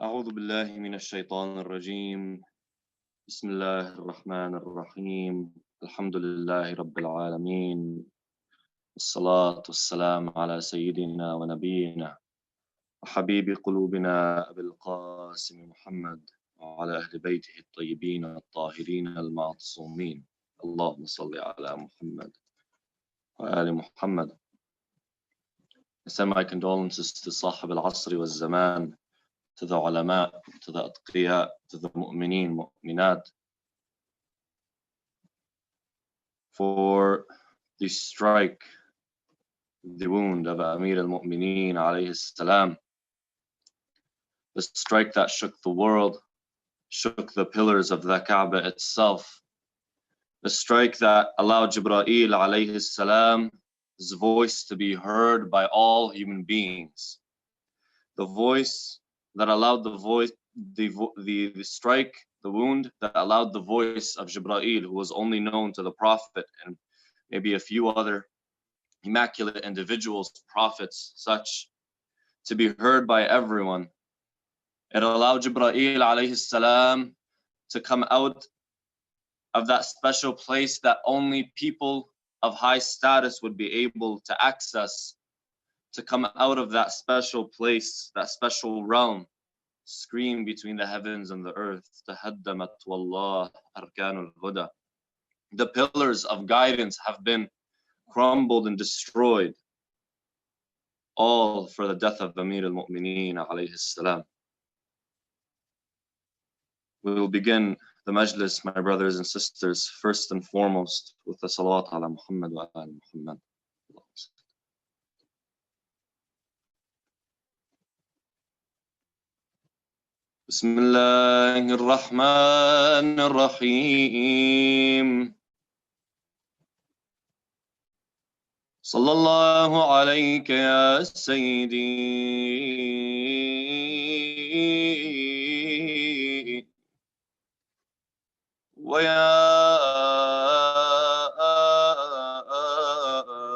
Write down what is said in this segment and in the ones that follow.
أعوذ بالله من الشيطان الرجيم. بسم الله الرحمن الرحيم. الحمد لله رب العالمين، والصلاة والسلام على سيدنا ونبينا وحبيب قلوبنا أبي القاسم محمد وعلى أهل بيته الطيبين الطاهرين المعصومين. اللهم صل على محمد وآل محمد. I send my condolences to صاحب العصر والزمان, to the ulama, to the atqiya, to the mu'mineen, mu'minat, for the strike, the wound of Amir al-Mu'mineen alayhi salam, the strike that shook the world, shook the pillars of the Kaaba itself, the strike that allowed Jibreel alayhi salam's voice to be heard by all human beings, the voice that allowed the strike, the wound that allowed the voice of Jibreel, who was only known to the Prophet and maybe a few other immaculate individuals, prophets, such, to be heard by everyone. It allowed Jibreel alayhi salam to come out of that special place that only people of high status would be able to access, to come out of that special place, that special realm, scream between the heavens and the earth. Tahaddamat wallah arkanul huda. The pillars of guidance have been crumbled and destroyed, all for the death of Amir al-Mu'mineen alayhi salam. We will begin the majlis, my brothers and sisters, first and foremost with the salawat ala Muhammad wa ala Muhammad. بسم الله الرحمن الرحيم. صلى الله عليك يا سيدي ويا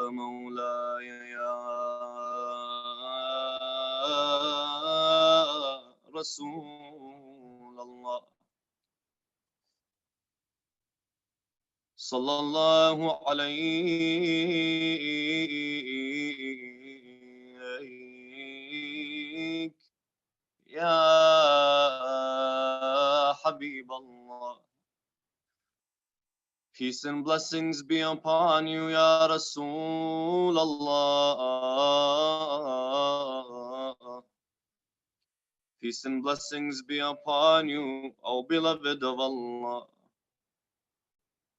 مولاي يا رسول الله. صلى الله عليك يا حبيب الله. Peace and blessings be upon you, Ya Rasul Allah. Peace and blessings be upon you, O beloved of Allah.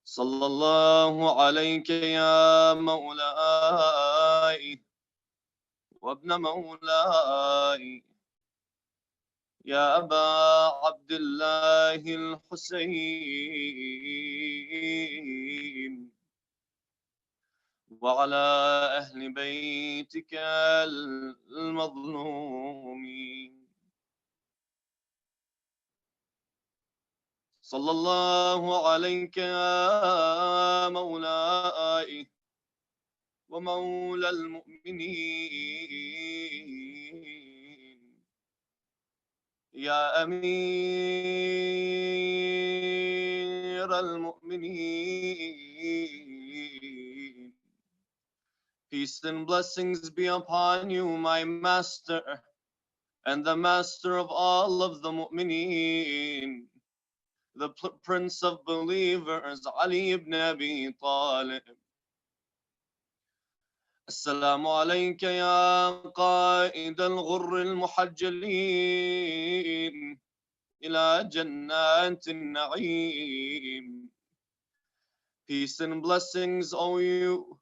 Sallallahu alayka ya Mawlai wa ibn Mawlai يا أبا عبد الله الحسين وعلى أهل بيتك المظلومين. صلى الله عليك يا مولاي ومولى المؤمنين يا أمير المؤمنين. Peace and blessings be upon you, my master, and the master of all of the mu'mineen, the prince of believers, Ali ibn Abi Talib. السلام عليك يا قائد الغر المحجلين إلى جنات النعيم. Peace and blessings, O you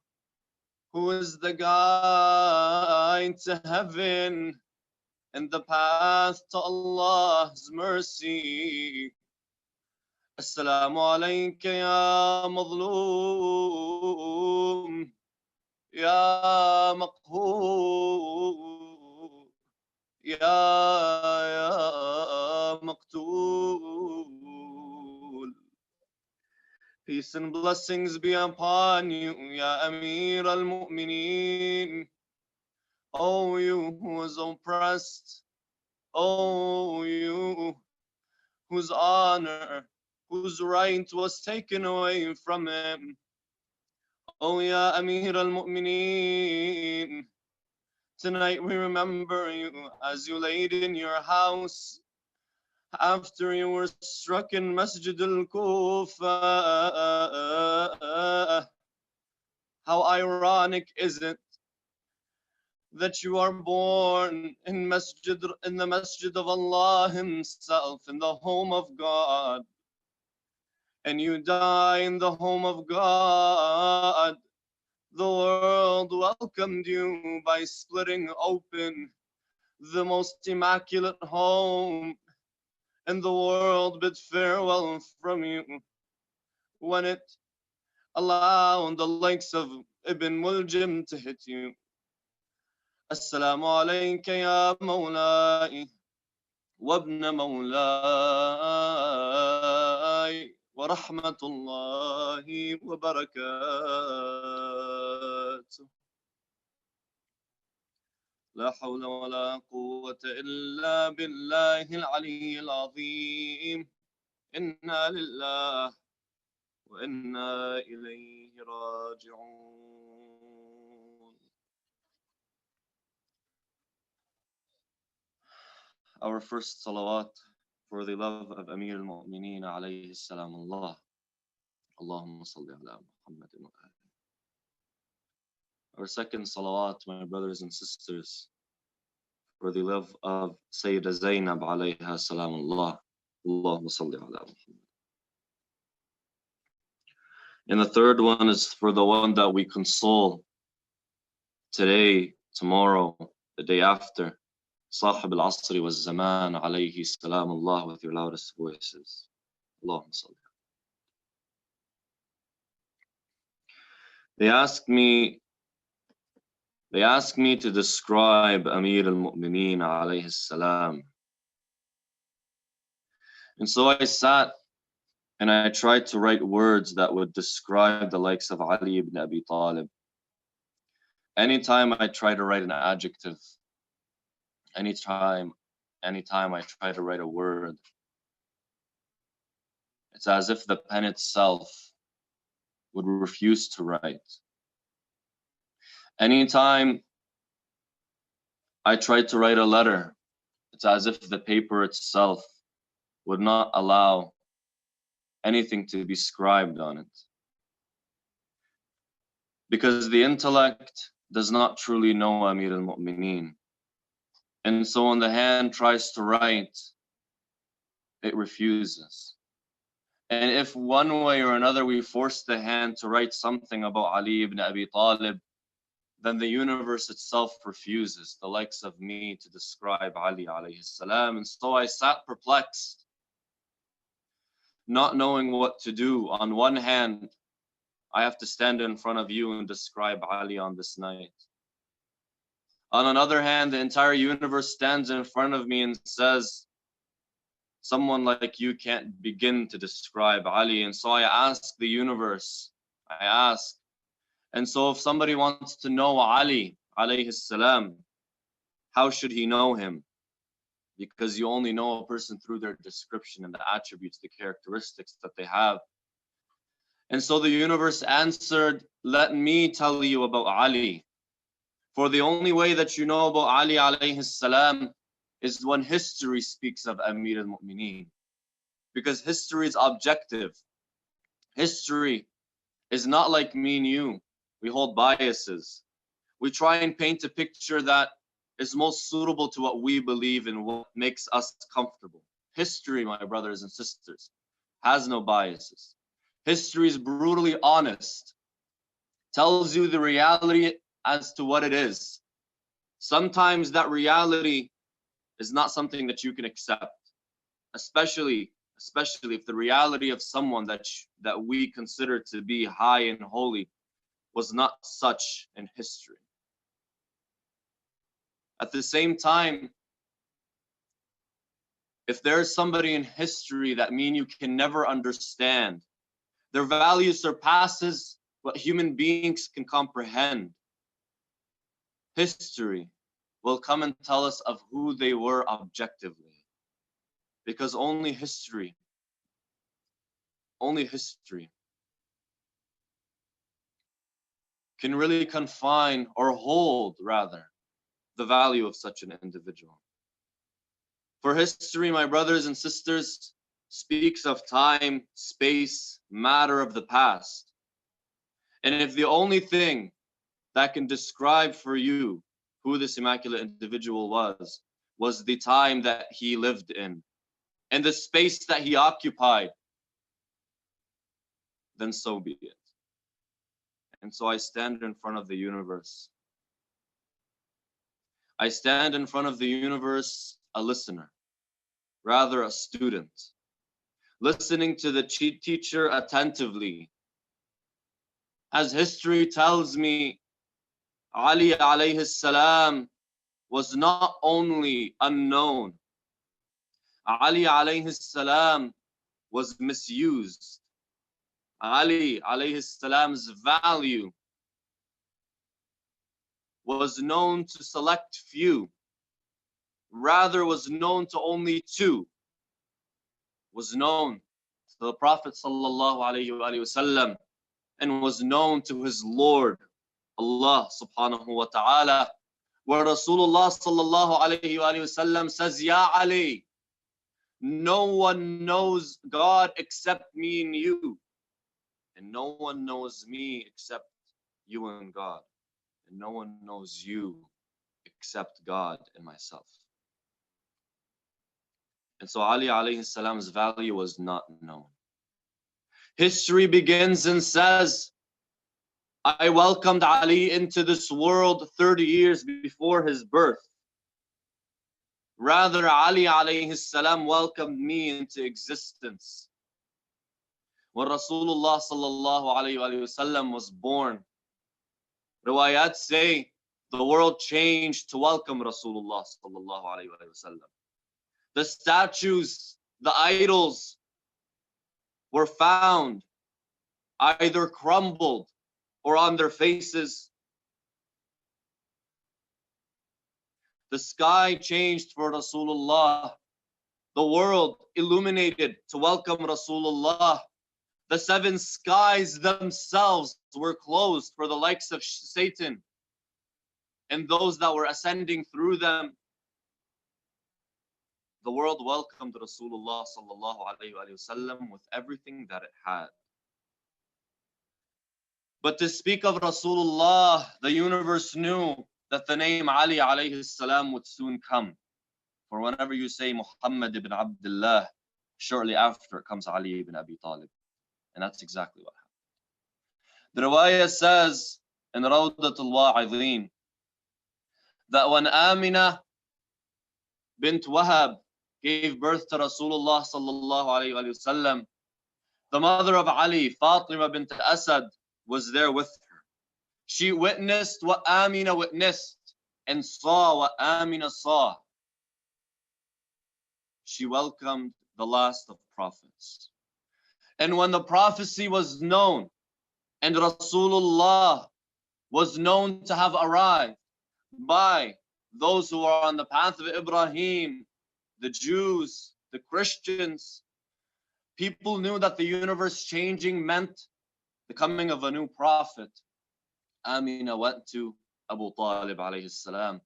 who is the guide to heaven and the path to Allah's mercy. السلام عليك يا مظلوم يا مقهور يا مقتول. Peace and blessings be upon you, Ya Amir al-Mu'mineen, O you who is oppressed, Oh, you whose honor, whose right was taken away from him. Oh, Ya Amir al-Mu'mineen, tonight we remember you as you laid in your house after you were struck in Masjid al-Kufa. How ironic is it that you are born in the Masjid of Allah Himself, in the home of God, and you die in the home of God. The world welcomed you by splitting open the most immaculate home, and the world bid farewell from you when it allowed the likes of Ibn Muljim to hit you. Assalamu alayka ya mawlai wa ibn mawlai wa rahmatullahi wa barakatuh. لا حول ولا قوة إلا بالله العلي العظيم. إنا لله وإنا إليه راجعون. Our first salawat for the love of Amir al-Mu'mineen alayhi salam Allah. Allahumma salli ala Muhammad wa ali. Our second salawat, my brothers and sisters, for the love of Sayyidah Zainab alayha salam Allah. Allahumma salli ala Muhammad. And the third one is for the one that we console today, tomorrow, the day after. Sahib al-Asri wa Zaman alayhi salam Allah, with your loudest voices. Allahumma salli. They asked me to describe Amir al-Mu'mineen alayhi salam. And so I sat and I tried to write words that would describe the likes of Ali ibn Abi Talib. Anytime I try to write an adjective, anytime I try to write a word, it's as if the pen itself would refuse to write. Anytime I tried to write a letter, it's as if the paper itself would not allow anything to be scribed on it. Because the intellect does not truly know Amir al-Mu'mineen. And so when the hand tries to write, it refuses. And if one way or another we force the hand to write something about Ali ibn Abi Talib, then the universe itself refuses, the likes of me, to describe Ali alayhi salam. And so I sat perplexed, not knowing what to do. On one hand, I have to stand in front of you and describe Ali on this night. On another hand, the entire universe stands in front of me and says, someone like you can't begin to describe Ali. And so I ask the universe, and so if somebody wants to know Ali alayhi salam, how should he know him? Because you only know a person through their description and the attributes, the characteristics that they have. And so the universe answered, let me tell you about Ali. For the only way that you know about Ali alayhi salam is when history speaks of Amir al-Mu'mineen. Because history is objective. History is not like me and you. We hold biases. We try and paint a picture that is most suitable to what we believe in, what makes us comfortable. History, my brothers and sisters, has no biases. History is brutally honest, tells you the reality as to what it is. Sometimes that reality is not something that you can accept, especially if the reality of someone that we consider to be high and holy was not such in history. At the same time, if there's somebody in history that me and you can never understand, their value surpasses what human beings can comprehend, history will come and tell us of who they were objectively. Because only history can really confine or hold, rather, the value of such an individual. For history, my brothers and sisters, speaks of time, space, matter of the past. And if the only thing that can describe for you who this immaculate individual was the time that he lived in and the space that he occupied, then so be it. And so I stand in front of the universe. I stand in front of the universe a listener, rather a student, listening to the teacher attentively. As history tells me, Ali alayhi salam was not only unknown, Ali alayhi salam was misused. Ali alayhi salam's value was known to select few, rather was known to only two, was known to the Prophet sallallahu alayhi wasallam and was known to his Lord, Allah subhanahu wa ta'ala, where Rasulullah sallallahu alayhi wasallam says, Ya Ali, no one knows God except me and you. And no one knows me except you and God. And no one knows you except God and myself. And so Ali alayhi salam's value was not known. History begins and says, I welcomed Ali into this world 30 years before his birth. Rather, Ali alayhi salam welcomed me into existence. When Rasulullah sallallahu alayhi wasallam was born, riwayat say the world changed to welcome Rasulullah sallallahu alayhi wasallam. The statues, the idols were found either crumbled or on their faces. The sky changed for Rasulullah. The world illuminated to welcome Rasulullah. The seven skies themselves were closed for the likes of Satan and those that were ascending through them. The world welcomed Rasulullah sallallahu alayhi wasallam with everything that it had. But to speak of Rasulullah, the universe knew that the name Ali alayhi salam would soon come. For whenever you say Muhammad ibn Abdullah, shortly after comes Ali ibn Abi Talib. And that's exactly what happened. The riwayah says in Rawdatul Wa'idhin that when Amina bint Wahab gave birth to Rasulullah sallallahu alayhi wasallam, the mother of Ali, Fatima bint Asad, was there with her. She witnessed what Amina witnessed and saw what Amina saw. She welcomed the last of prophets. And when the prophecy was known and Rasulullah was known to have arrived by those who are on the path of Ibrahim, the Jews, the Christians, people knew that the universe changing meant the coming of a new prophet. Amina went to Abu Talib alayhi salam.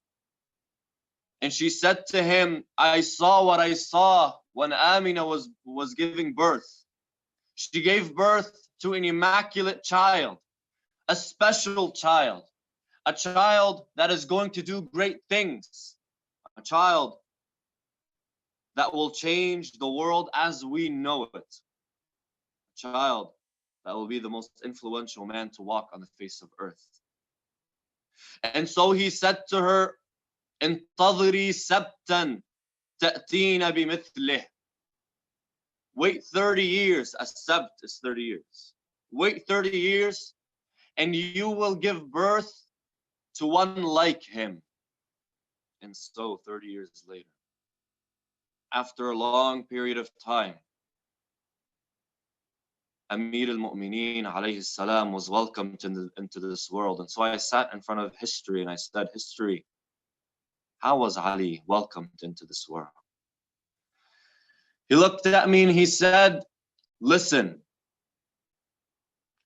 And she said to him, I saw what I saw when Amina was giving birth. She gave birth to an immaculate child, a special child, a child that is going to do great things, a child that will change the world as we know it, a child that will be the most influential man to walk on the face of earth. And so he said to her, انتظري سبتا تأتين بمثله. Wait 30 years, a sabt is 30 years. Wait 30 years and you will give birth to one like him. And so 30 years later, after a long period of time, Amir al-Mu'mineen alayhi salam was welcomed into this world. And so I sat in front of history and I said, history, How was Ali welcomed into this world? He looked at me and he said, listen,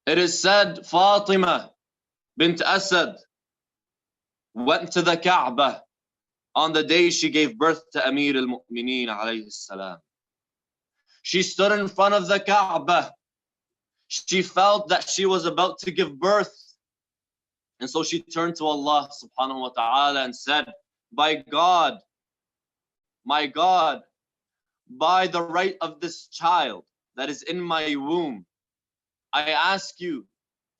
it is said Fatima bint Asad went to the Kaaba on the day she gave birth to Amir al-Mu'mineen alayhi salam. She stood in front of the Kaaba. She felt that she was about to give birth. And so she turned to Allah subhanahu wa ta'ala and said, by God, my God, by the right of this child that is in my womb, I ask you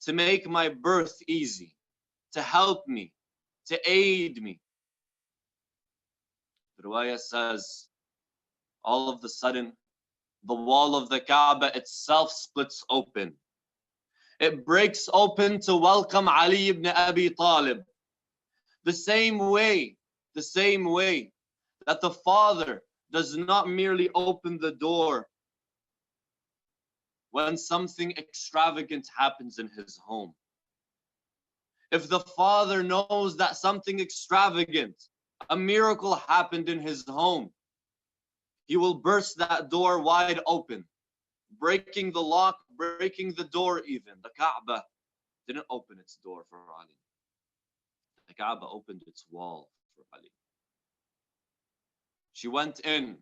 to make my birth easy, to help me, to aid me. The riwayah says, all of a sudden, the wall of the Kaaba itself splits open. It breaks open to welcome Ali ibn Abi Talib. The same way that the father does not merely open the door when something extravagant happens in his home. If the father knows that something extravagant, a miracle happened in his home, he will burst that door wide open, breaking the lock, breaking the door even. The Kaaba didn't open its door for Ali. The Kaaba opened its wall for Ali. She went in.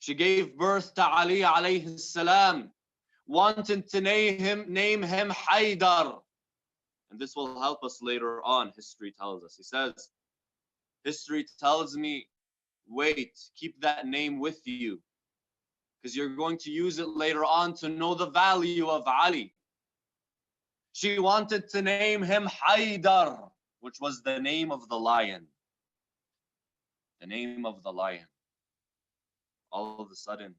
She gave birth to Ali alayhi salam, wanted to name him Haydar. And this will help us later on, history tells us. He says, history tells me, wait, keep that name with you, because you're going to use it later on to know the value of Ali. She wanted to name him Haydar, which was the name of the lion. The name of the lion. All of a sudden,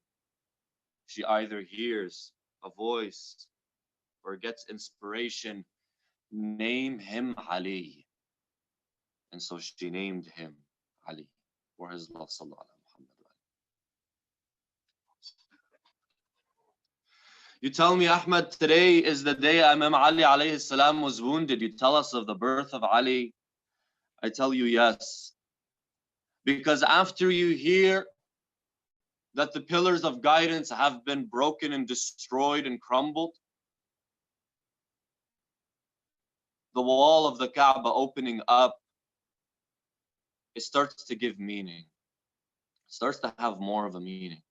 she either hears a voice or gets inspiration. Name him Ali. And so she named him Ali for his love. You tell me, Ahmed, today is the day Imam Ali alayhi salam was wounded. You tell us of the birth of Ali. I tell you yes. Because after you hear that the pillars of guidance have been broken and destroyed and crumbled, the wall of the Kaaba opening up, it starts to give meaning. It starts to have more of a meaning.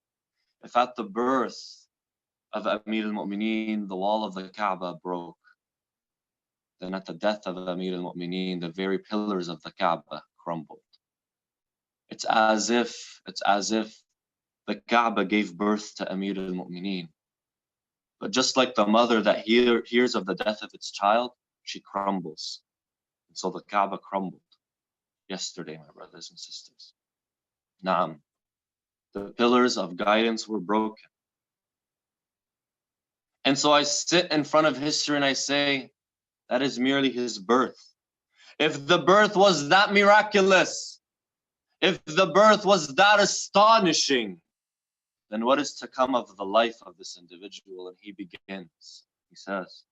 If at the birth of Amir al-Mu'mineen, the wall of the Kaaba broke, then at the death of Amir al-Mu'mineen, the very pillars of the Kaaba crumbled. It's as if the Kaaba gave birth to Amir al-Mu'mineen. But just like the mother that hears of the death of its child, she crumbles. And so the Kaaba crumbled yesterday, my brothers and sisters. Naam. The pillars of guidance were broken. And so I sit in front of history and I say, that is merely his birth. If the birth was that miraculous, if the birth was that astonishing, then what is to come of the life of this individual? And he begins. He says,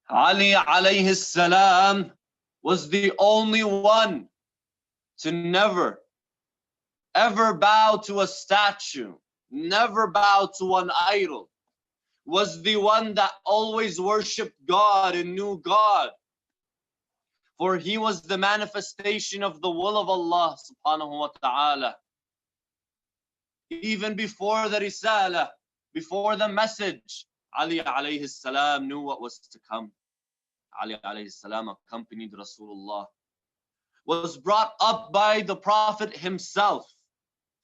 Ali alayhi salam was the only one to never, ever bow to a statue, never bow to an idol, was the one that always worshipped God and knew God. For he was the manifestation of the will of Allah subhanahu wa ta'ala. Even before the risala, before the message, Ali alayhi salam knew what was to come. Ali alayhi salam accompanied Rasulullah, was brought up by the Prophet himself,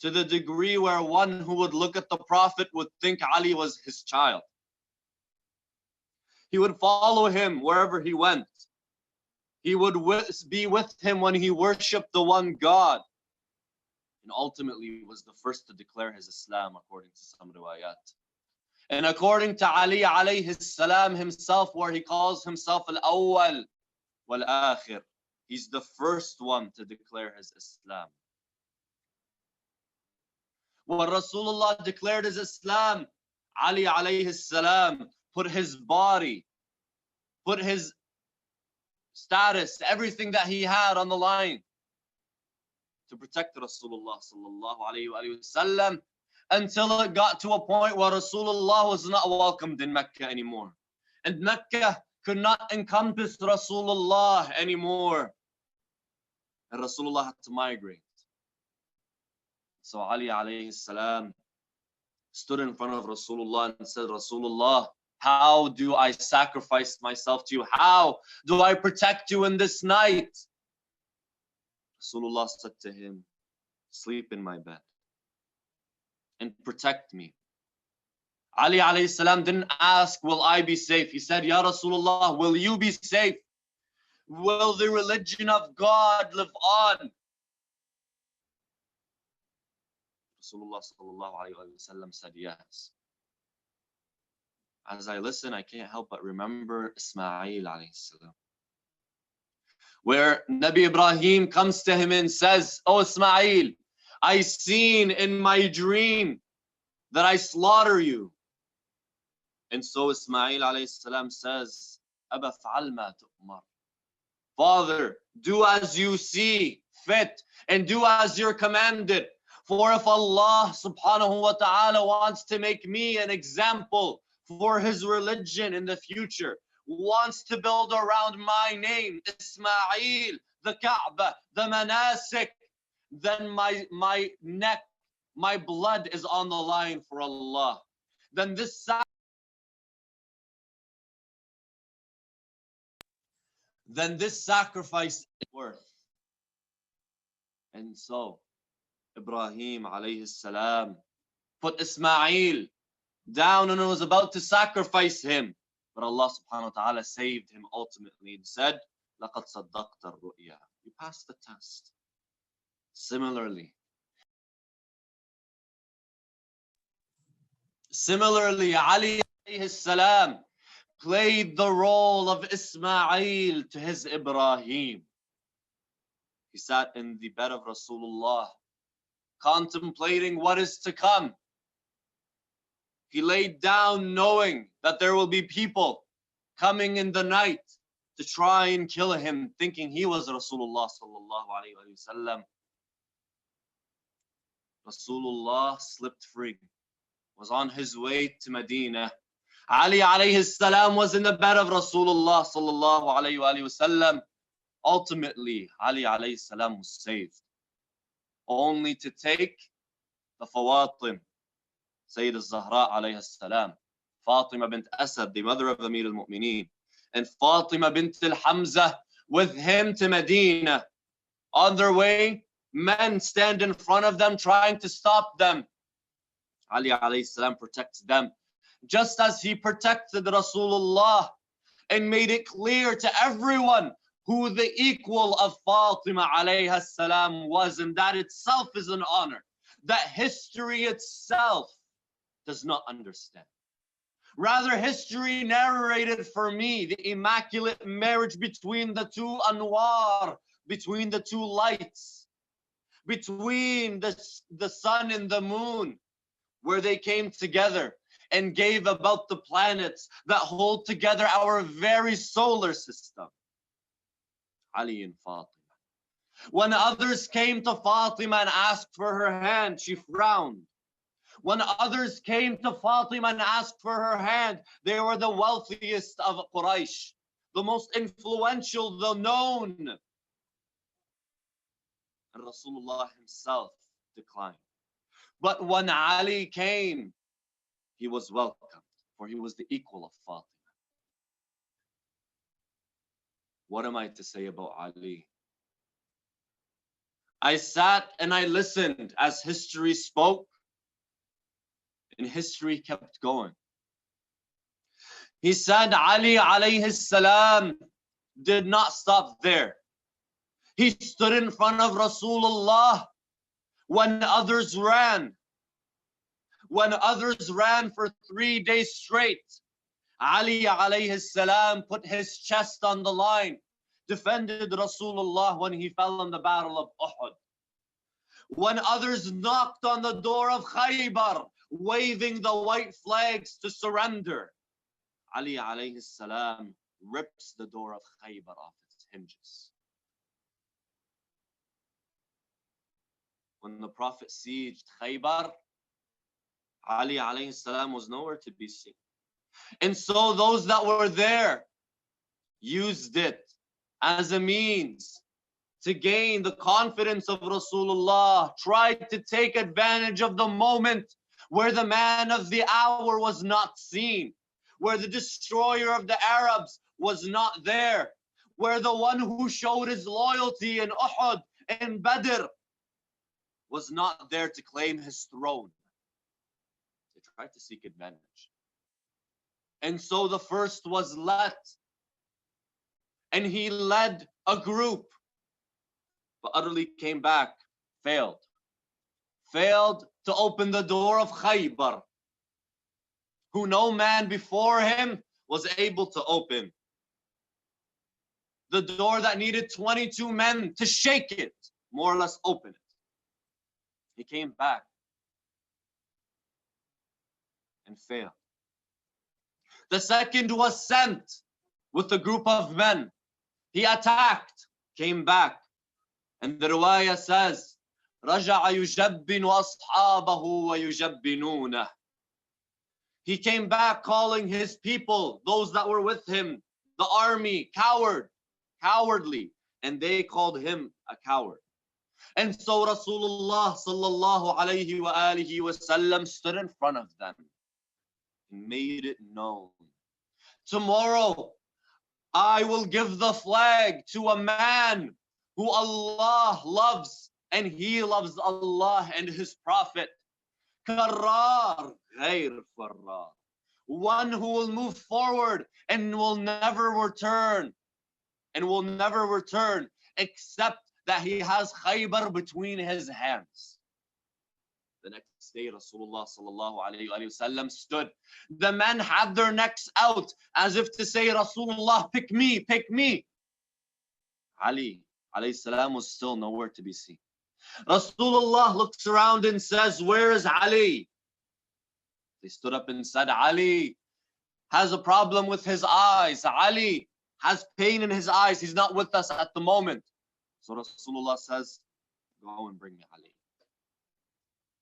to the degree where one who would look at the Prophet would think Ali was his child. He would follow him wherever he went. He would be with him when he worshipped the one God. And ultimately was the first to declare his Islam according to some riwayat. And according to Ali alayhi salam himself, where he calls himself al-awwal wal-akhir, he's the first one to declare his Islam. When Rasulullah declared his Islam, Ali alayhi salam put his body, put his status, everything that he had on the line. to protect Rasulullah sallallahu alayhi wa sallam, until it got to a point where Rasulullah was not welcomed in Mecca anymore. And Mecca could not encompass Rasulullah anymore. And Rasulullah had to migrate. So Ali alayhi salam stood in front of Rasulullah and said, Rasulullah, how do I sacrifice myself to you? How do I protect you in this night? Rasulullah said to him, sleep in my bed and protect me. Ali alayhi salam didn't ask, will I be safe? He said, Ya Rasulullah, will you be safe? Will the religion of God live on? Rasulullah sallallahu alayhi wa sallam said, yes. As I listen, I can't help but remember Ismail alayhi salam, where Nabi Ibrahim comes to him and says, oh Ismail, I seen in my dream that I slaughter you. And so Ismail alayhi salam says, Aba fa'al ma tu'mar. Father, do as you see fit and do as you're commanded. For if Allah subhanahu wa ta'ala wants to make me an example for his religion in the future, wants to build around my name, Ismail, the Kaaba, the Manasik, then my neck, my blood is on the line for Allah. Then this sacrifice is worth. And so Ibrahim alayhi salam put Ismail down and was about to sacrifice him. But Allah subhanahu wa ta'ala saved him ultimately and said, لَقَدْ صَدَّقْتَ الرُّؤْيَا. You passed the test. Similarly, Ali alayhi salam played the role of Ismail to his Ibrahim. He sat in the bed of Rasulullah, contemplating what is to come. He laid down knowing that there will be people coming in the night to try and kill him, thinking he was Rasulullah sallallahu alayhi wa sallam. Rasulullah slipped free, was on his way to Medina. Ali alayhi salam was in the bed of Rasulullah sallallahu alayhi wa sallam. Ultimately, Ali alayhi salam was saved, only to take the Fawatim, Sayyid al-Zahra alayhi salam, Fatima bint Asad, the mother of Amir al-Mu'mineen, and Fatima bint al-Hamza with him to Medina. On their way, men stand in front of them trying to stop them. Ali alayhi salam protects them, just as he protected Rasulullah and made it clear to everyone who the equal of Fatima alayhi salam was, and that itself is an honor that history itself does not understand. Rather, history narrated for me the immaculate marriage between the two Anwar, between the two lights, between the sun and the moon, where they came together and gave about the planets that hold together our very solar system. Ali and Fatima. When others came to Fatima and asked for her hand, she frowned. When others came to Fatima and asked for her hand, they were the wealthiest of Quraysh, the most influential, the known. And Rasulullah himself declined. But when Ali came, he was welcomed, for he was the equal of Fatima. What am I to say about Ali? I sat and I listened as history spoke, and history kept going. He said Ali alayhi salam did not stop there. He stood in front of Rasulullah when others ran. When others ran for 3 days straight, Ali alayhi salam put his chest on the line, defended Rasulullah when he fell in the battle of Uhud. When others knocked on the door of Khaybar, waving the white flags to surrender, Ali alayhi salam rips the door of Khaybar off its hinges. when the Prophet sieged Khaybar, Ali alayhi salam was nowhere to be seen. And so those that were there used it as a means to gain the confidence of Rasulullah, tried to take advantage of the moment where the man of the hour was not seen, where the destroyer of the Arabs was not there, where the one who showed his loyalty in Uhud and Badr was not there to claim his throne. They tried to seek advantage. And so the first was let, and he led a group, but utterly came back, failed to open the door of Khaybar, who no man before him was able to open. The door that needed 22 men to shake it, more or less open it. He came back and failed. The second was sent with a group of men. He attacked, came back. And the riwayah says, رَجَعَ يُجَبِّنُ أَصْحَابَهُ وَيُجَبِّنُونَهُ. He came back calling his people, those that were with him, the army, cowardly. And they called him a coward. And so Rasulullah sallallahu alayhi wa alihi wasallam stood in front of them and made it known. Tomorrow, I will give the flag to a man who Allah loves, and he loves Allah and his Prophet. Karrar ghayr farrar. One who will move forward and will never return, except that he has Khaybar between his hands. The next day, Rasulullah sallallahu alayhi wa sallam stood. The men had their necks out as if to say, Rasulullah, pick me, pick me. Ali alayhi salam was still nowhere to be seen. Rasulullah looks around and says, where is Ali? They stood up and said, Ali has a problem with his eyes. Ali has pain in his eyes. He's not with us at the moment. So Rasulullah says, go and bring me Ali.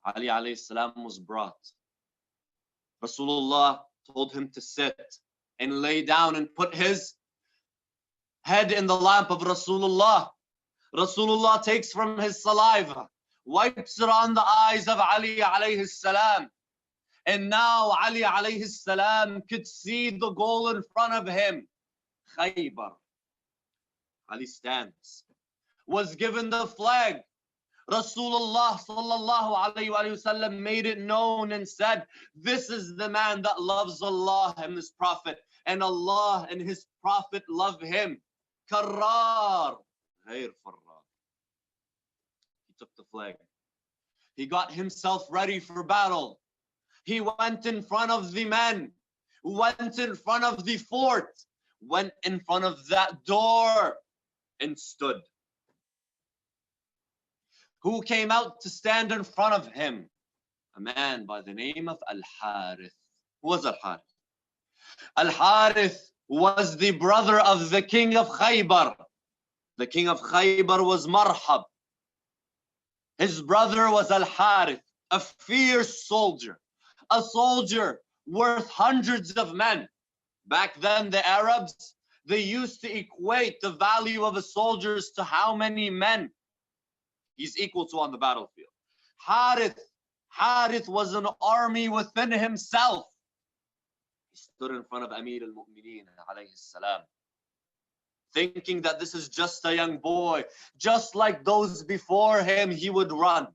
Ali alayhi salam was brought. Rasulullah told him to sit and lay down and put his head in the lamp of Rasulullah. Rasulullah takes from his saliva, wipes it on the eyes of Ali alayhi salam. And now Ali alayhi salam could see the goal in front of him. Khaybar. Ali stands. Was given the flag. Rasulullah sallallahu alayhi wa sallam made it known and said, this is the man that loves Allah and his Prophet, and Allah and his Prophet love him. Karrar ghayr farrar. He took the flag. He got himself ready for battle. He went in front of the men, went in front of the fort, went in front of that door and stood. Who came out to stand in front of him? A man by the name of Al-Harith. Who was Al-Harith? Al-Harith was the brother of the king of Khaybar. The king of Khaybar was Marhab. His brother was Al-Harith, a fierce soldier, a soldier worth hundreds of men. Back then, the Arabs, they used to equate the value of a soldier to how many men he's equal to on the battlefield. Harith was an army within himself. He stood in front of Amir al-Mu'mineen alayhi salam, thinking that this is just a young boy. Just like those before him, he would run.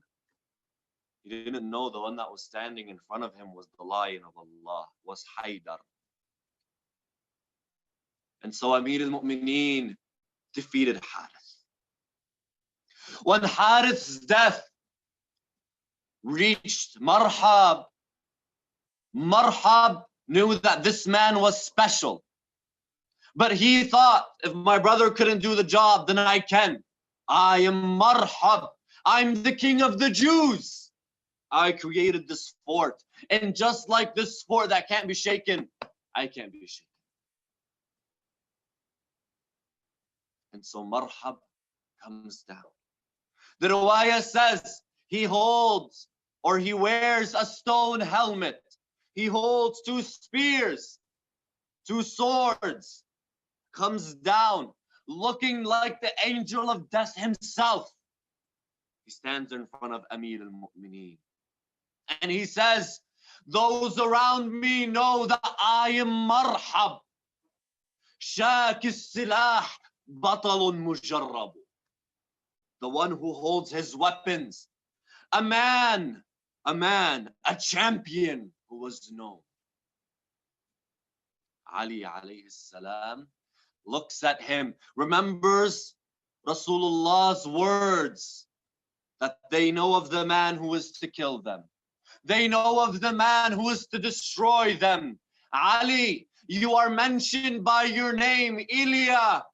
He didn't know the one that was standing in front of him was the lion of Allah, was Haydar. And so Amir al-Mu'mineen defeated Harith. When Harith's death reached Marhab, Marhab knew that this man was special. But he thought, if my brother couldn't do the job, then I can. I am Marhab. I'm the king of the Jews. I created this fort. And just like this fort that can't be shaken, I can't be shaken. And so Marhab comes down. The riwayah says He holds, or he wears a stone helmet. He holds 2 spears, 2 swords, comes down looking like the angel of death himself. He stands in front of Amir al-Mu'mineen and he says, those around me know that I am Marhab, Shak al-Silah, Batalun Mujarrab, the one who holds his weapons, a man, a champion who was known. Ali alayhi salam looks at him, remembers Rasulullah's words that they know of the man who is to kill them. They know of the man who is to destroy them. Ali, you are mentioned by your name, Ilya.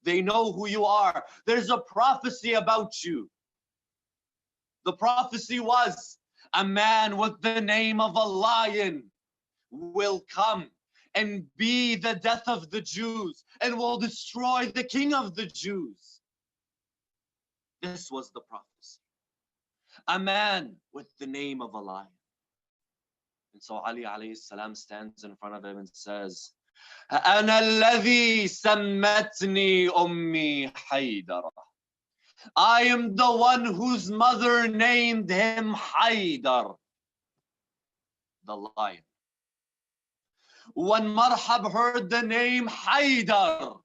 They know who you are. There's a prophecy about you. The prophecy was a man with the name of a lion will come and be the death of the Jews and will destroy the king of the Jews. This was the prophecy. A man with the name of a lion. And so Ali alayhi salam stands in front of him and says, أنا الذي سمتني أمي حيدر. I am the one whose mother named him Haydar, the lion. When Marhab heard the name Haydar,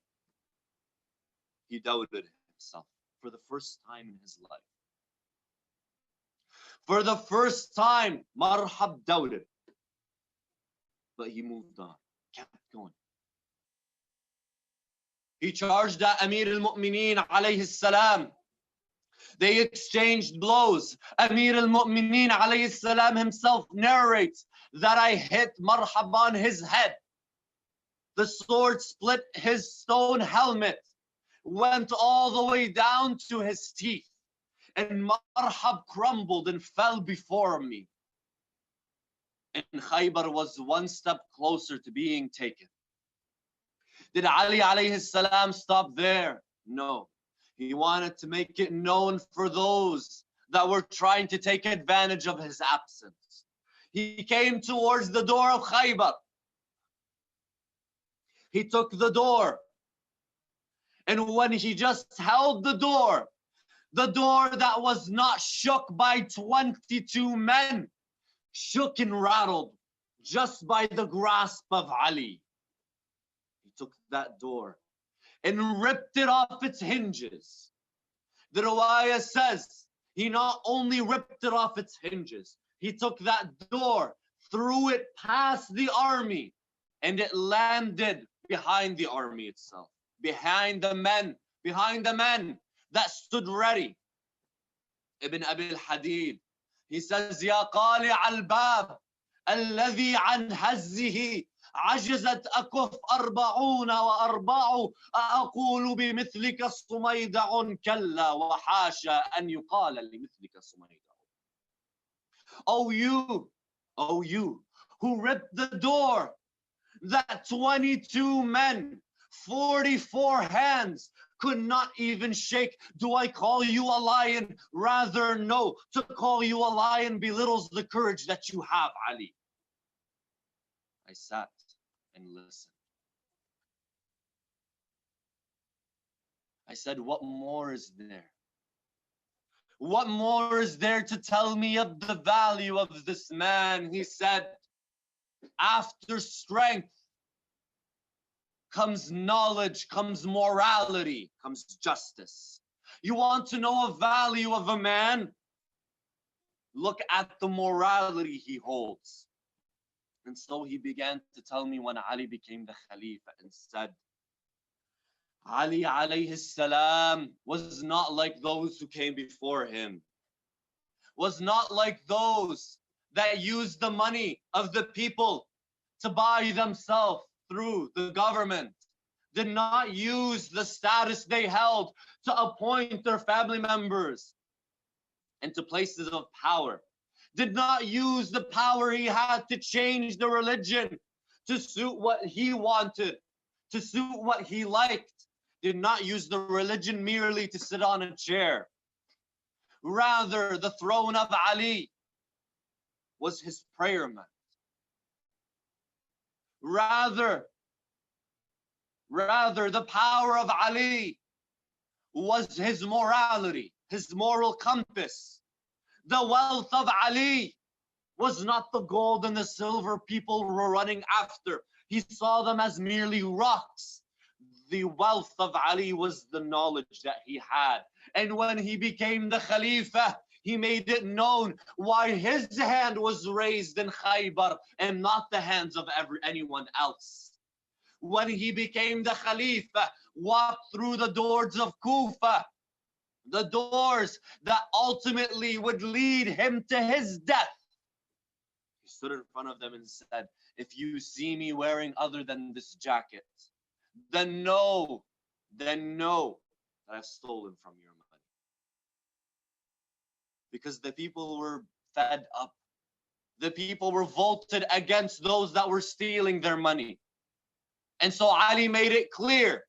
he doubted himself for the first time in his life. For the first time, Marhab doubted. But he moved on, kept going. He charged at Amir al-Mu'mineen alayhi salam. They exchanged blows. Amir al-Mu'mineen alayhi salam himself narrates that I hit Marhab on his head. The sword split his stone helmet, went all the way down to his teeth, and Marhab crumbled and fell before me. And Khaybar was one step closer to being taken. Did Ali alayhi salam stop there? No. He wanted to make it known for those that were trying to take advantage of his absence. He came towards the door of Khaybar. He took the door. And when he just held the door that was not shook by 22 men, shook and rattled just by the grasp of Ali. He took that door and ripped it off its hinges. The riwayah says he not only ripped it off its hinges, he took that door, threw it past the army, and it landed behind the army itself, behind the men that stood ready. Ibn Abi al-Hadid, he says, Ya qali al-bab, alladhi an hazzihi عجزت أكف 44 أقول بمثلك صميدع كلا وحاشا أن يقال لمثلك صميدع. Oh you who ripped the door that 22 men, 44 hands could not even shake. Do I call you a lion? Rather no. To call you a lion belittles the courage that you have, Ali. I sat and listened. I said, what more is there? What more is there to tell me of the value of this man? He said, after strength comes knowledge, comes morality, comes justice. You want to know a value of a man? Look at the morality he holds. And so he began to tell me when Ali became the Khalifa and said, Ali alayhi salam was not like those who came before him, was not like those that used the money of the people to buy themselves through the government, did not use the status they held to appoint their family members into places of power, did not use the power he had to change the religion to suit what he wanted, to suit what he liked, did not use the religion merely to sit on a chair, Rather, the throne of Ali was his prayer mat. Rather, the power of Ali was his morality, his moral compass. The wealth of Ali was not the gold and the silver people were running after. He saw them as merely rocks. The wealth of Ali was the knowledge that he had. And when he became the Khalifa, he made it known why his hand was raised in Khaybar and not the hands of anyone else. When he became the Khalifa, walked through the doors of Kufa, the doors that ultimately would lead him to his death. He stood in front of them and said, if you see me wearing other than this jacket, then know that I've stolen from your money. Because the people were fed up. The people revolted against those that were stealing their money. And so Ali made it clear.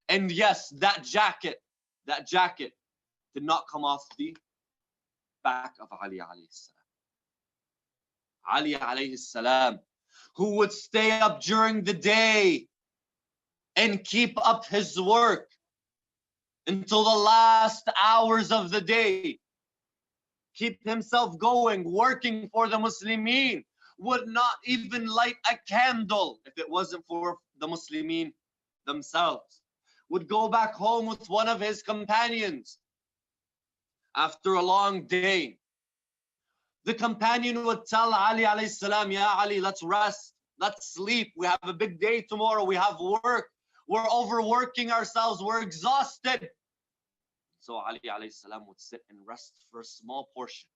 And yes, that jacket did not come off the back of Ali alayhi salam. Ali alayhi salam, who would stay up during the day and keep up his work until the last hours of the day, keep himself going, working for the Muslimin, would not even light a candle if it wasn't for the Muslimin themselves, would go back home with one of his companions after a long day. The companion would tell Ali alayhi salam, Ya Ali, let's rest, let's sleep. We have a big day tomorrow. We have work. We're overworking ourselves. We're exhausted. So Ali alayhi salam would sit and rest for a small portion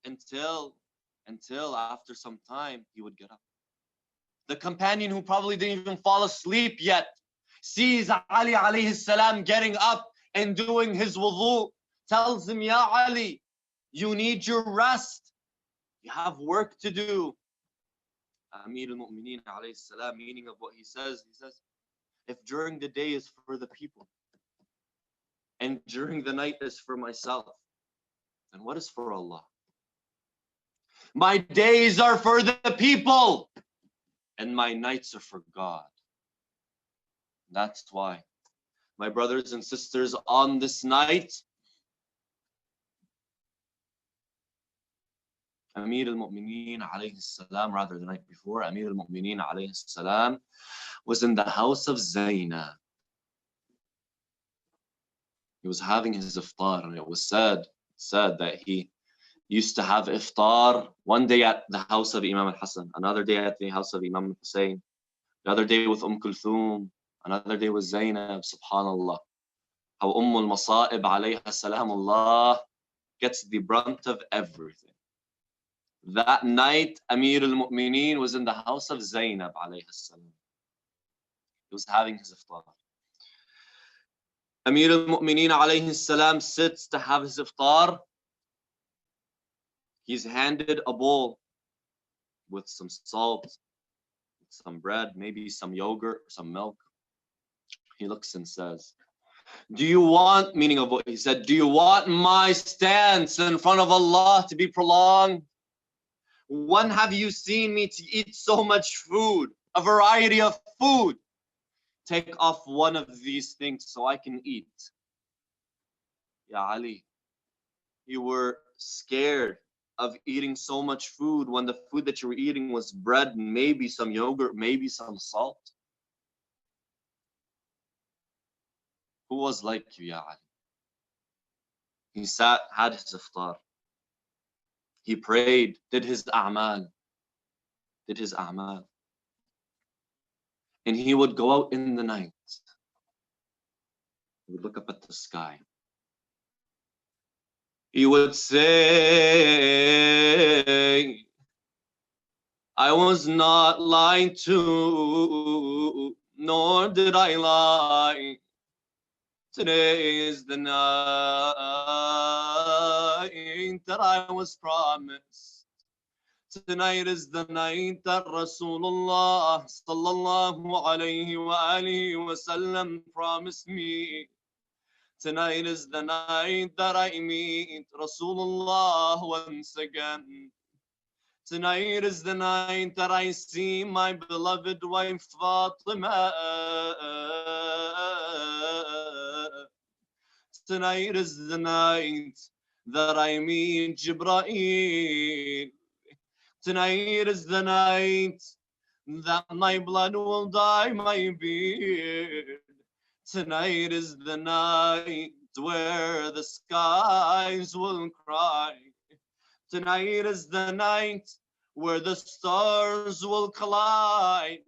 until after some time he would get up. The companion, who probably didn't even fall asleep yet, sees Ali alayhi salam getting up and doing his wudu, tells him, Ya Ali, you need your rest. You have work to do. Amir al-Mu'mineen alayhi salam, meaning of what he says, if during the day is for the people and during the night is for myself, then what is for Allah? My days are for the people and my nights are for God. That's why, my brothers and sisters, on this night, Amir al-Mu'mineen alayhi salam, rather the night before, Amir al-Mu'mineen alayhi salam was in the house of Zainab. He was having his iftar, and it was said that he used to have iftar one day at the house of Imam al-Hassan, another day at the house of Imam al-Husein, another day with Kulthum, another day with Zainab. Subhanallah. How al-Masa'ib alayha salamullah gets the brunt of everything. That night, Amir al-Mu'mineen was in the house of Zainab alayha salam. He was having his iftar. Amir al-Mu'mineen alayhi salam sits to have his iftar. He's handed a bowl with some salt, some bread, maybe some yogurt, some milk. He looks and says, do you want, meaning of what he said, do you want my stance in front of Allah to be prolonged? When have you seen me to eat so much food, a variety of food? Take off one of these things so I can eat. Ya Ali, you were scared of eating so much food when the food that you were eating was bread and maybe some yogurt, maybe some salt. Who was like you, Ya Ali? He sat, had his iftar. He prayed, did his a'mal. And he would go out in the night. He would look up at the sky. He would say, I was not lied to, nor did I lie. Today is the night that I was promised. Tonight is the night that Rasulullah sallallahu alayhi wa alihi wa sallam promised me. Tonight is the night that I meet Rasulullah once again. Tonight is the night that I see my beloved wife Fatima. Tonight is the night that I meet Jibreel. Tonight is the night that my blood will dye my beard. Tonight is the night where the skies will cry. Tonight is the night where the stars will collide.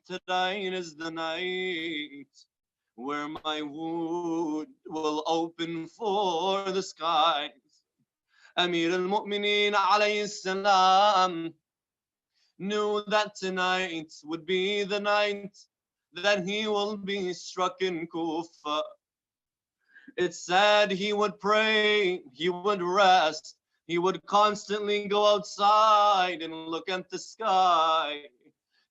Tonight is the night where my wood will open for the skies. Amir al-Mu'mineen alayhi salam knew that tonight would be the night that he will be struck in Kufa. It said he would pray, he would rest, he would constantly go outside and look at the sky.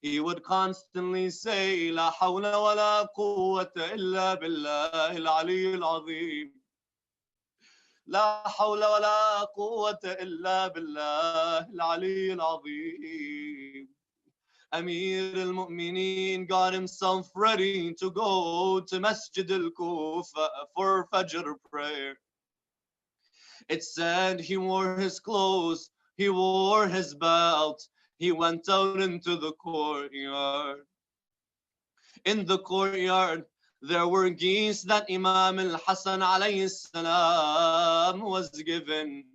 He would constantly say, La hawla wa la quwwata illa billah al-ali al-azim. La hawla wa la quwwata illa billah al-ali al-azim. Amir al-Mu'mineen got himself ready to go to Masjid al-Kufa for Fajr prayer. It said he wore his clothes, he wore his belt, he went out into the courtyard. In the courtyard, there were geese that Imam al-Hassan alayhi salam was given.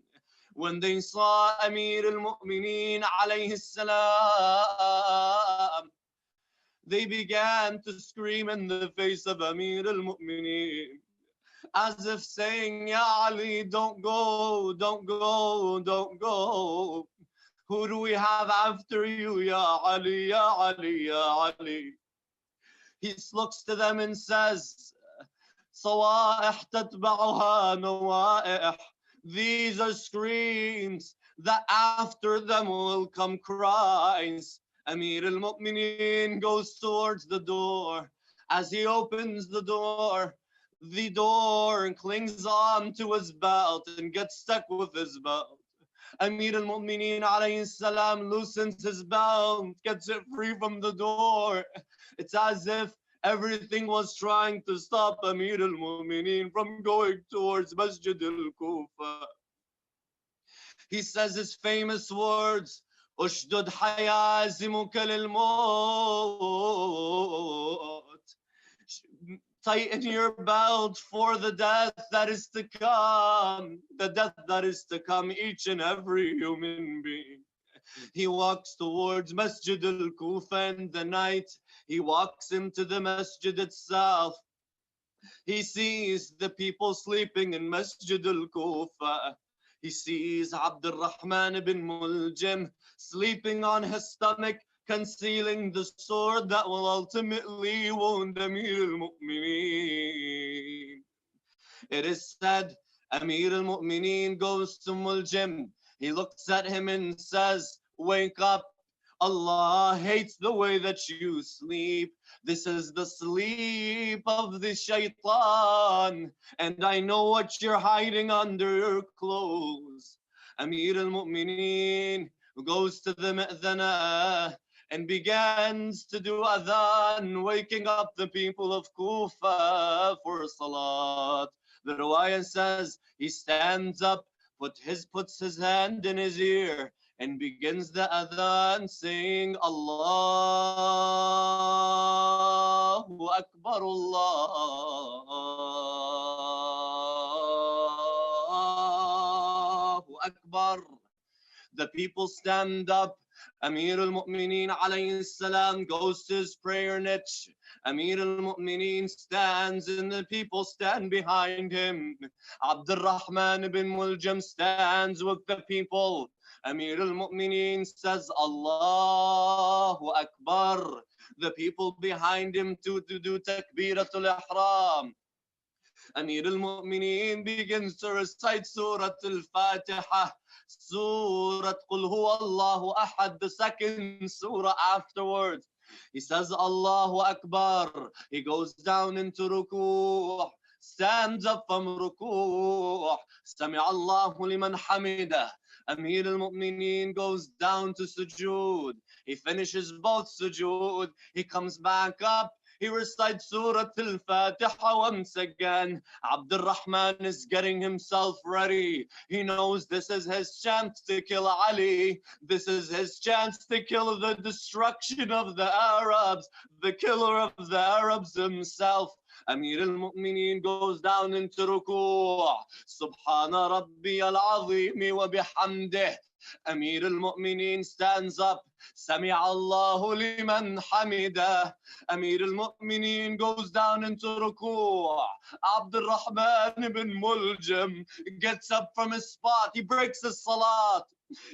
When they saw Amir al-Mu'mineen alayhi salam, they began to scream in the face of Amir al-Mu'mineen, as if saying, Ya Ali, don't go, don't go, don't go. Who do we have after you, Ya Ali, Ya Ali, Ya Ali? He looks to them and says, صوائح تتبعها نوائح. These are screams that after them will come cries. Amir al-Mu'mineen goes towards the door. As he opens the door clings on to his belt and gets stuck with his belt. Amir al-Mu'mineen alayhi salam loosens his belt, gets it free from the door. It's as if everything was trying to stop Amir al-Mu'mineen from going towards Masjid al-Kufa. He says his famous words, Ushdud hayazimuka lil-maut. Tighten your belt for the death that is to come, the death that is to come, each and every human being. He walks towards Masjid al-Kufa in the night. He walks into the masjid itself. He sees the people sleeping in Masjid al-Kufa. He sees Abdul Rahman ibn Muljim sleeping on his stomach, concealing the sword that will ultimately wound Amir al-Mu'mineen. It is said Amir al-Mu'mineen goes to Muljim. He looks at him and says, wake up. Allah hates the way that you sleep. This is the sleep of the shaitan. And I know what you're hiding under your clothes. Amir al-Mu'mineen goes to the mu'adhana and begins to do adhan, waking up the people of Kufa for salat. The riwayah says he stands up, puts his hand in his ear, and begins the adhan saying, Allahu Akbar, Allahu Akbar. The people stand up. Amir al-Mu'mineen alayhi salam goes to his prayer niche. Amir al-Mu'mineen stands and the people stand behind him. Abdul Rahman ibn Muljam stands with the people. Amir al-Mu'mineen says, Allahu Akbar. The people behind him to do takbiratul ihram. Amir al-Mu'mineen begins to recite Surah al-Fatiha, Surah Qul Huwa Allahu Ahad, the second surah afterwards. He says Allahu Akbar. He goes down into ruku', stands up from ruku'. Sami Allahu liman hamidah. Amir al-Mu'mineen goes down to sujood. He finishes both sujood. He comes back up. He recites Surah Al-Fatiha once again. Abdul Rahman is getting himself ready. He knows this is his chance to kill Ali. This is his chance to kill the destruction of the Arabs, the killer of the Arabs himself. Amir al-Mu'mineen goes down into ruku'. Subhana Rabbi al-Azim wa bihamdih. Amir al-Mu'mineen stands up. Sami Allahu liman hamidah. Amir al-Mu'mineen goes down into ruku'. Abdul Rahman ibn Muljam gets up from his spot. He breaks his salat.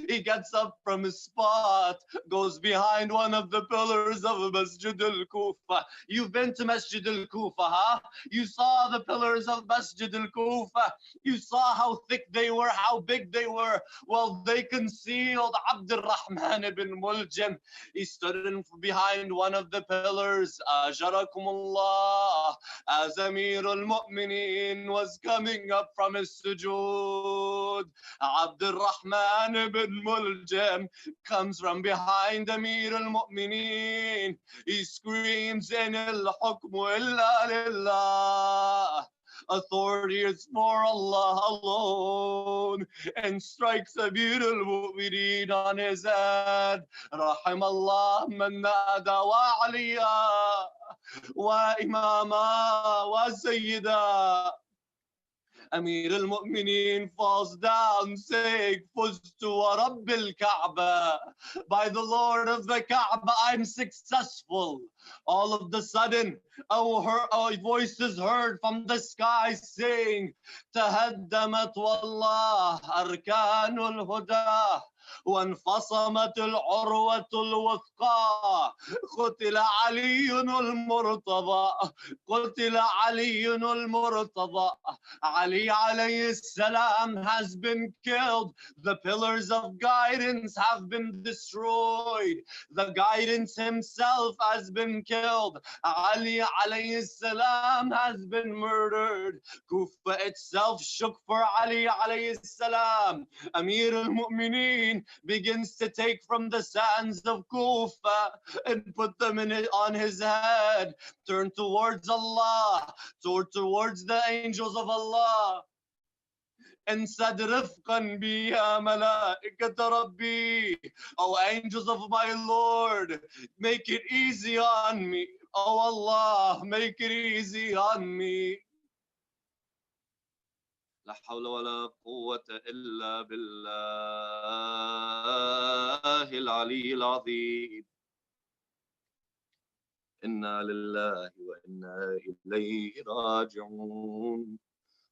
He gets up from his spot, goes behind one of the pillars of Masjid al-Kufa. You've been to Masjid al-Kufa, huh? You saw the pillars of Masjid al-Kufa. You saw how thick they were, how big they were. Well, they concealed Abdul Rahman ibn Muljam. He stood behind one of the pillars. Ajarakumullah. As Amir al-Mu'mineen was coming up from his sujood, Abdul Rahman ibn Muljam comes from behind Amir al-Mu'mineen. He screams, in al-hukmu illa lillah. Authority is for Allah alone, and strikes Amir al-Mu'mineen on his head. Rahim Allah man nada wa aliya wa imama wa sayyida. Amir al-Mu'mineen falls down saying, Fuztu wa Rabbil Kaaba. By the Lord of the Kaaba, I'm successful. All of the sudden, a voice is heard from the sky saying, Tahaddamat wallah arkanul huda. وانفصمت العروة الوثقى قتل علي المرتضى قتل علي المرتضى. Ali alayhi salam has been killed. The pillars of guidance have been destroyed. The guidance himself has been killed. Ali alayhi salam has been murdered. Kufa itself shook for Ali alayhi salam. Amir al-Mu'mineen begins to take from the sands of Kufa and put them on his head. Turn towards Allah, turn towards the angels of Allah, and said, Rifqan bi ya mala'ikat Rabbi. Oh, angels of my Lord, make it easy on me. Oh Allah, make it easy on me. لا حول ولا قوة إلا بالله العلي العظيم. إنا لله وإنا إليه راجعون.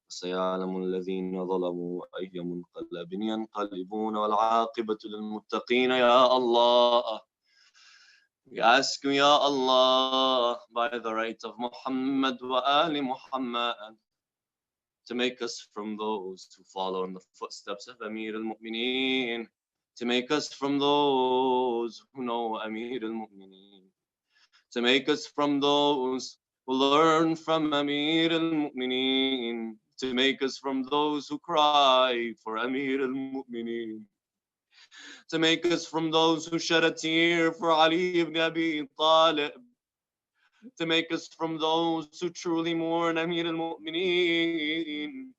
سيعلم الذين ظلموا أي منقلب ينقلبون والعاقبة للمتقين. يا الله, we ask you, Ya Allah, by the right of Muhammad wa Ali Muhammad, to make us from those who follow in the footsteps of Amir al-Mu'mineen, to make us from those who know Amir al-Mu'mineen, to make us from those who learn from Amir al-Mu'mineen, to make us from those who cry for Amir al-Mu'mineen, to make us from those who shed a tear for Ali ibn Abi Talib, to make us from those who truly mourn Amir al-Mu'mineen.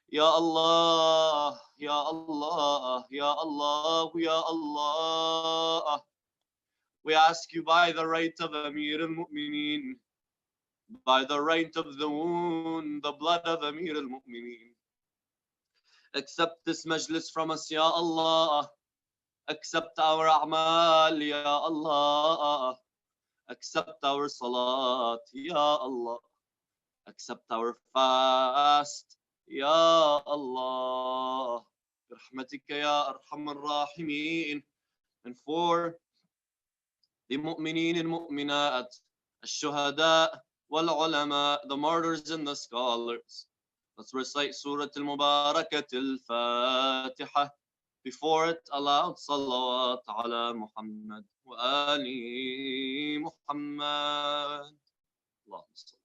Ya Allah, Ya Allah, Ya Allah, Ya Allah. We ask you by the right of Amir al-Mu'mineen, by the right of the wound, the blood of Amir al-Mu'mineen, accept this majlis from us, Ya Allah. Accept our a'mal, Ya Allah. Accept our salat, Ya Allah. Accept our fast, Ya Allah. برحمتك يا أرحم الراحمين. And for the mu'mineen and mu'minat, الشهداء والعلماء, the martyrs and the scholars, let's recite Surah Al-Mubarakah Al-Fatiha. Before it, aloud, salawat ala Muhammad wa ali Muhammad. Allahumma salli.